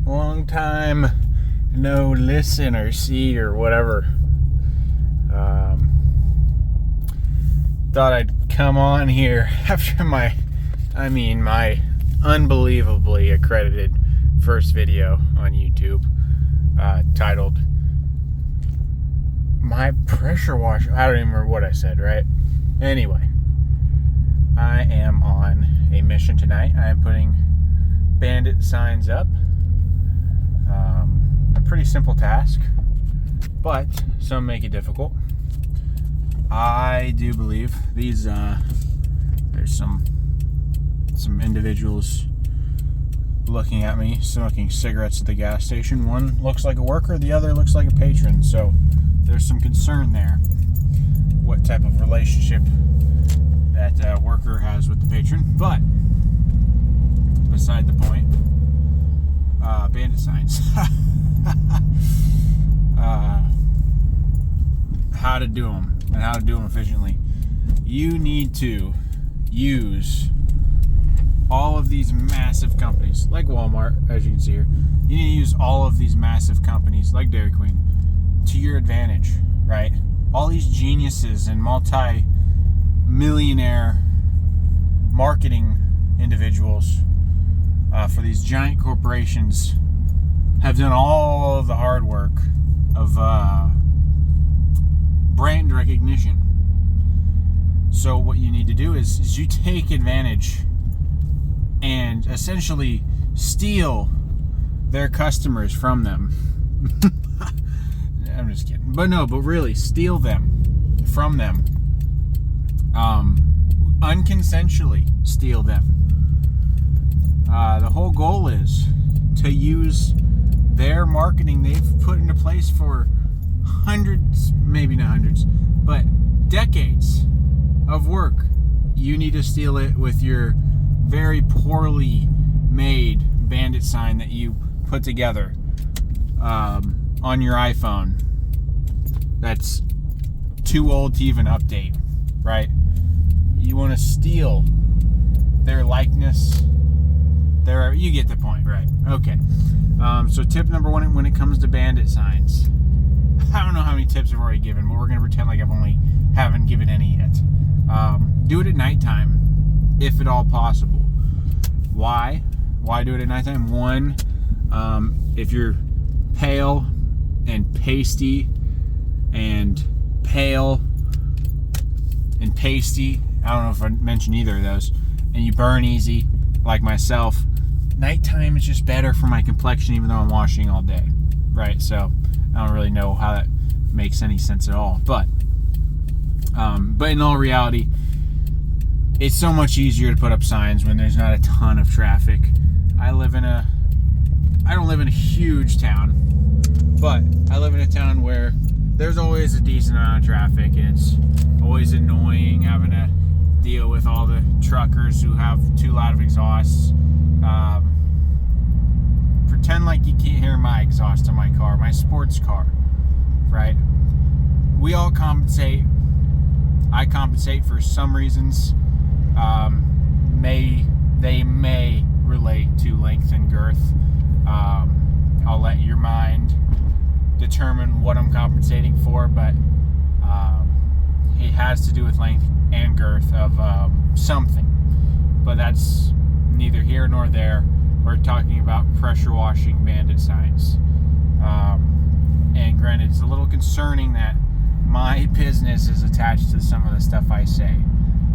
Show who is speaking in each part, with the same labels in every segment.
Speaker 1: Long time no listen or see or whatever. Thought I'd come on here after my unbelievably accredited first video on YouTube, titled My Pressure Washer. I don't even remember what I said, right? Anyway, I am on a mission tonight. I am putting bandit signs up. A pretty simple task, but some make it difficult. I do believe these, there's some individuals looking at me smoking cigarettes at the gas station. One looks like a worker, the other looks like a patron, so there's some concern there what type of relationship that worker has with the patron. But beside the point, bandit signs. How to do them and how to do them efficiently. You need to use all of these massive companies like Walmart, as you can see here. You need to use all of these massive companies like Dairy Queen to your advantage, right? All these geniuses and multi-millionaire marketing individuals for these giant corporations have done all of the hard work of brand recognition. So what you need to do is you take advantage and essentially steal their customers from them. I'm just kidding. But really steal them from them. Unconsensually steal them. The whole goal is to use their marketing they've put into place for hundreds, maybe not hundreds, but decades of work. You need to steal it with your very poorly made bandit sign that you put together on your iPhone that's too old to even update, right? You want to steal their likeness. You get the point, right? Okay. So tip number one when it comes to bandit signs. I don't know how many tips I've already given, but we're going to pretend like haven't given any yet. Do it at nighttime, if at all possible. Why? Why do it at nighttime? One, if you're pale and pasty and pale and pasty, I don't know if I mentioned either of those, and you burn easy, like myself, nighttime is just better for my complexion, even though I'm washing all day, right? So I don't really know how that makes any sense at all, but in all reality, it's so much easier to put up signs when there's not a ton of traffic. I don't live in a huge town, but I live in a town where there's always a decent amount of traffic, and it's always annoying having to deal with all the truckers who have too loud of exhausts. Pretend like you can't hear my exhaust in my car, my sports car, right? We all compensate. I compensate for some reasons. They may relate to length and girth. I'll let your mind determine what I'm compensating for, but it has to do with length and girth of something. But that's neither here nor there. We're talking about pressure washing bandit signs. And granted, it's a little concerning that my business is attached to some of the stuff I say.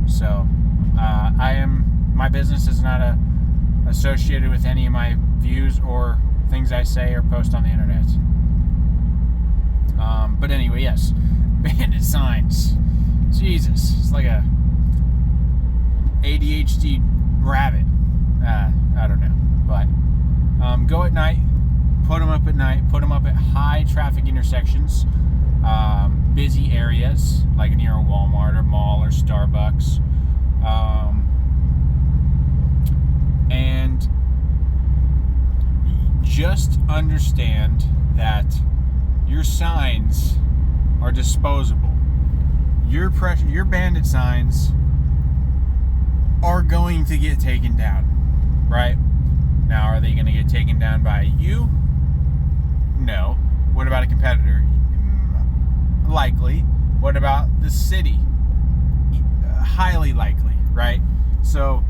Speaker 1: So my business is not associated with any of my views or things I say or post on the internet. But anyway, yes, bandit signs. Jesus, it's like a ADHD rabbit. I don't know, but go at night. Put them up at night. Put them up at high traffic intersections, busy areas like near a Walmart or mall or Starbucks, and just understand that your signs are disposable. Your bandit signs are going to get taken down, right? Now, are they they going to get taken down by you? No. What about a competitor? Likely. What about the city? Highly likely, right? So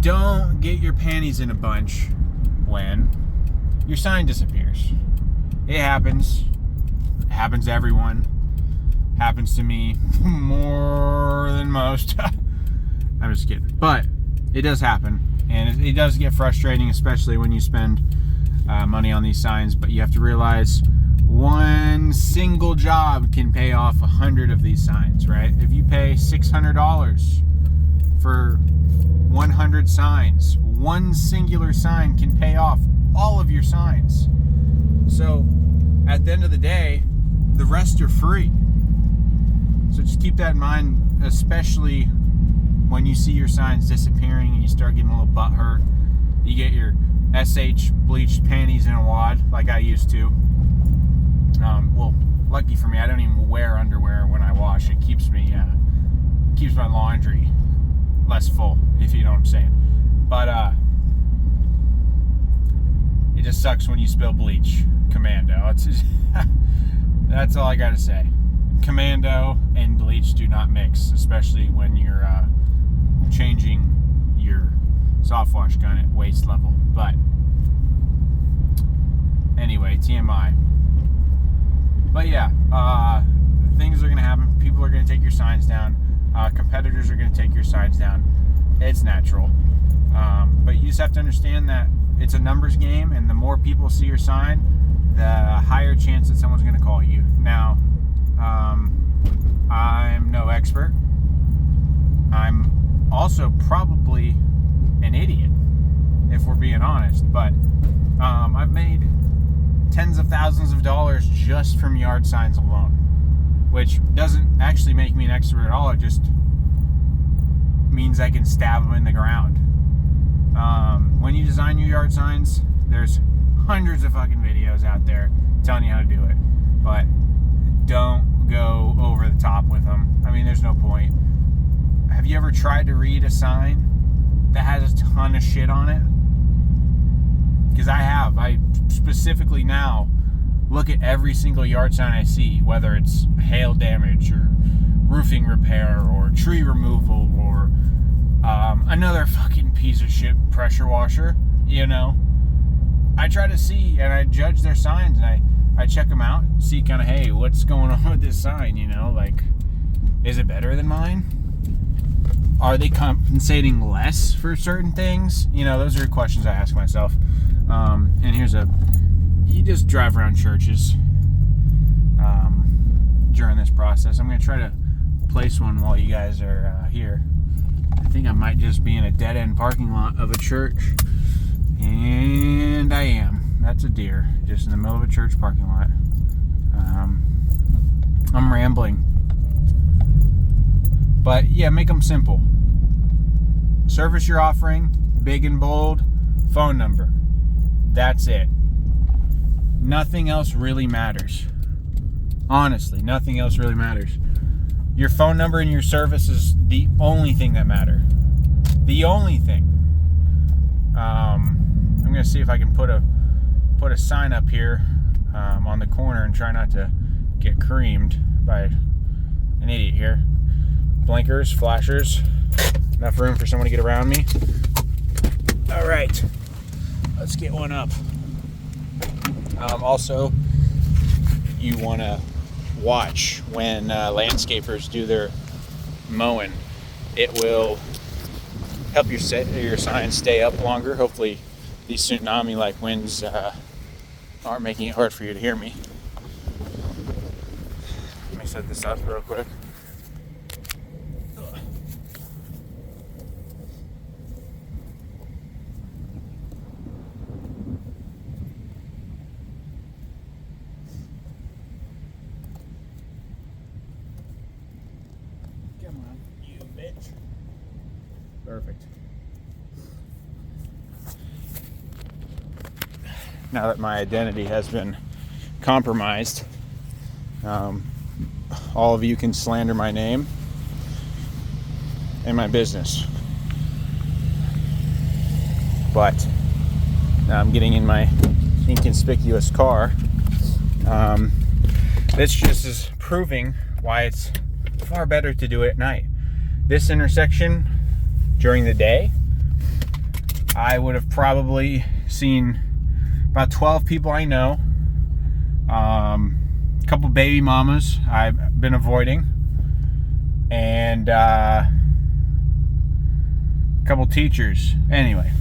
Speaker 1: don't get your panties in a bunch when your sign disappears. It happens. It happens to everyone. Happens to me more than most. I'm just kidding. But it does happen. And it does get frustrating, especially when you spend money on these signs. But you have to realize one single job can pay off 100 of these signs, right? If you pay $600 for 100 signs, one singular sign can pay off all of your signs. So at the end of the day, the rest are free. So just keep that in mind, especially when you see your signs disappearing and you start getting a little butt hurt. You get your SH bleached panties in a wad like I used to. Well, lucky for me, I don't even wear underwear when I wash. It keeps my laundry less full, if you know what I'm saying. But it just sucks when you spill bleach. Commando. That's all I gotta say. Commando and bleach do not mix, especially when you're changing your soft wash gun at waist level. But anyway, TMI. But yeah, things are going to happen. People are going to take your signs down. Competitors are going to take your signs down. It's natural. But you just have to understand that it's a numbers game, and the more people see your sign, the higher chance that someone's going to call you. Now, I'm no expert. I'm also probably an idiot, if we're being honest. But I've made tens of thousands of dollars just from yard signs alone, which doesn't actually make me an expert at all. It just means I can stab them in the ground. When you design your yard signs, there's hundreds of fucking videos out there telling you how to do it, but don't go over the top with them. I mean, there's no point. Have you ever tried to read a sign that has a ton of shit on it? Because I have. I specifically now look at every single yard sign I see, whether it's hail damage or roofing repair or tree removal or another fucking piece of shit pressure washer, you know. I try to see and I judge their signs, and I check them out, see kind of, hey, what's going on with this sign, you know, like, is it better than mine? Are they compensating less for certain things? You know, those are questions I ask myself. And you just drive around churches during this process. I'm going to try to place one while you guys are here. I think I might just be in a dead-end parking lot of a church. And I am. That's a deer, just in the middle of a church parking lot. I'm rambling. But yeah, make them simple. Service you're offering, big and bold, phone number. That's it. Nothing else really matters. Honestly, nothing else really matters. Your phone number and your service is the only thing that matter. The only thing. I'm gonna see if I can put a sign up here on the corner and try not to get creamed by an idiot here. Blinkers, flashers, enough room for someone to get around me. All right, let's get one up. Also, you want to watch when landscapers do their mowing. It will help your sign stay up longer. Hopefully these tsunami-like winds aren't making it hard for you to hear me. Let me set this up real quick. Come on, you bitch. Perfect. Now that my identity has been compromised, all of you can slander my name and my business. But I'm getting in my inconspicuous car. This just is proving why it's far better to do it at night. This intersection during the day, I would have probably seen about 12 people I know, a couple baby mamas I've been avoiding, and a couple teachers. Anyway,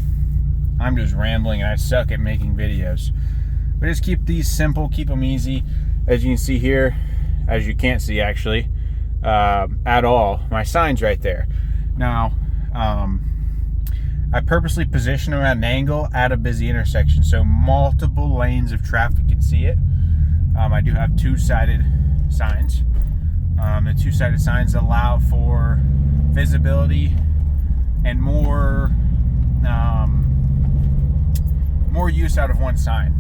Speaker 1: I'm just rambling and I suck at making videos. But just keep these simple, keep them easy. As you can see here, as you can't see actually at all, my sign's right there. Now, I purposely position them at an angle at a busy intersection so multiple lanes of traffic can see it. I do have two-sided signs. The two-sided signs allow for visibility and more use out of one sign.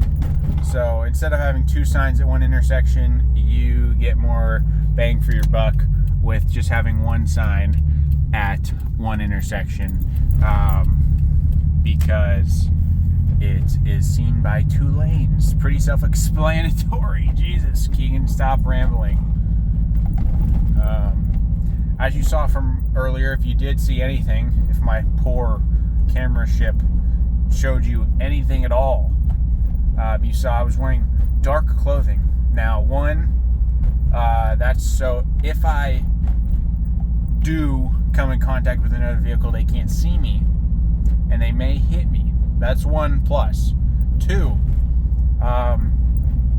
Speaker 1: So instead of having two signs at one intersection, you get more bang for your buck with just having one sign at one intersection, because it is seen by two lanes. Pretty self-explanatory. Jesus, Keegan, stop rambling. As you saw from earlier, if you did see anything, if my poor camera ship showed you anything at all, you saw I was wearing dark clothing. Now, that's so if I do come in contact with another vehicle, they can't see me and they may hit me. That's one plus. Two,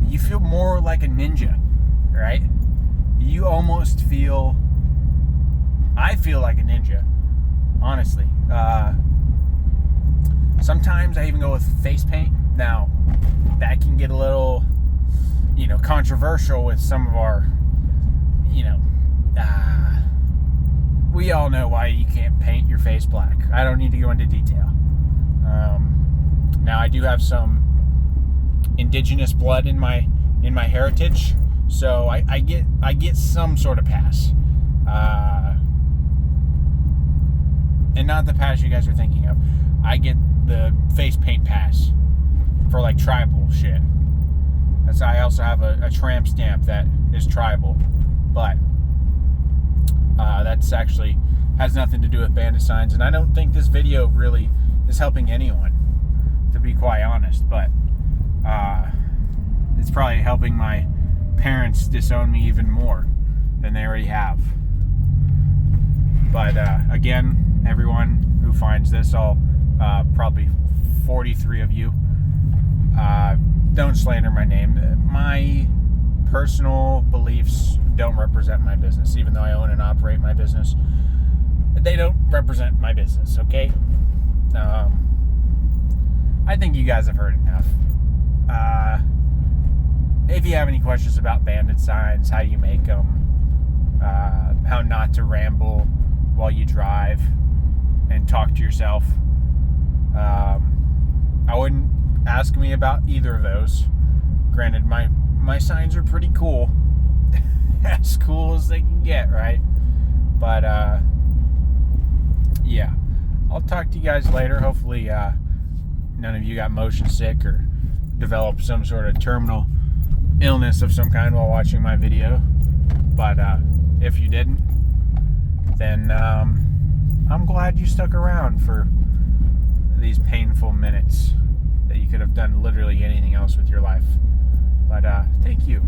Speaker 1: you feel more like a ninja, right? You almost feel, I feel like a ninja, honestly. Sometimes I even go with face paint. Now, that can get a little, controversial with some of our, we all know why you can't paint your face black. I don't need to go into detail. Now, I do have some indigenous blood in my heritage, so I get some sort of pass, and not the pass you guys are thinking of. I get the face paint pass for like tribal shit. I also have a tramp stamp that is tribal, but that's actually has nothing to do with bandit signs, and I don't think this video really is helping anyone, to be quite honest. But it's probably helping my parents disown me even more than they already have. But again, everyone who finds this, all probably 43 of you, don't slander my name. My personal beliefs don't represent my business, even though I own and operate my business. They don't represent my business, okay? I think you guys have heard enough. If you have any questions about bandit signs, how you make them, how not to ramble while you drive and talk to yourself, I wouldn't ask me about either of those. Granted, my signs are pretty cool. As cool as they can get, right? But yeah, I'll talk to you guys later. Hopefully none of you got motion sick or developed some sort of terminal illness of some kind while watching my video. But if you didn't, then I'm glad you stuck around for these painful minutes that you could have done literally anything else with your life. But thank you.